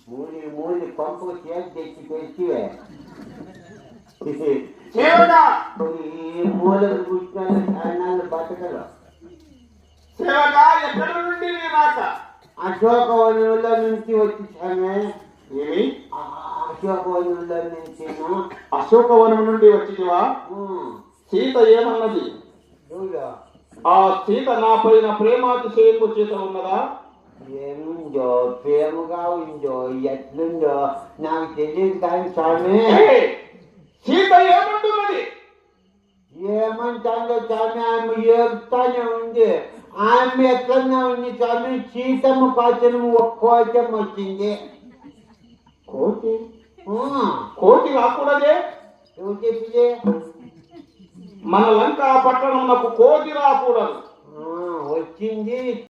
మూలి మూలి పంపు చేసి తెచ్చి తెచ్చివే ఈ మూలకు కూర్చొని బతకలు. ఎక్కడి నుండి నీ రాక? అశోకవనంలో నుంచి వచ్చేసామే. ఏమి? అశోకవనంలో నుంచి. అశోకవనం నుండి వచ్చినవా? సీత ఏమన్నది? ఆ సీత నా పైన ప్రేమాతిశయంపు చేత ఉన్నదా? ఏముందో ప్రేమగా ఉందో ఎట్లుందో నాకు తెలియదు కానీ స్వామి. సీత ఏమంటున్నది? ఏమంటాడో స్వామి, ఆమె ఏడుతానే ఉంది. ఆమె ఎట్లన్నా ఉంది స్వామి. సీతమ్మ పాచనం ఒక్కోచం వచ్చింది. కోటి కోటి రాకూడదే? ఎవరు చెప్పింది? మన లంక పట్టణం నాకు కోటి రాకూడదు. వచ్చింది.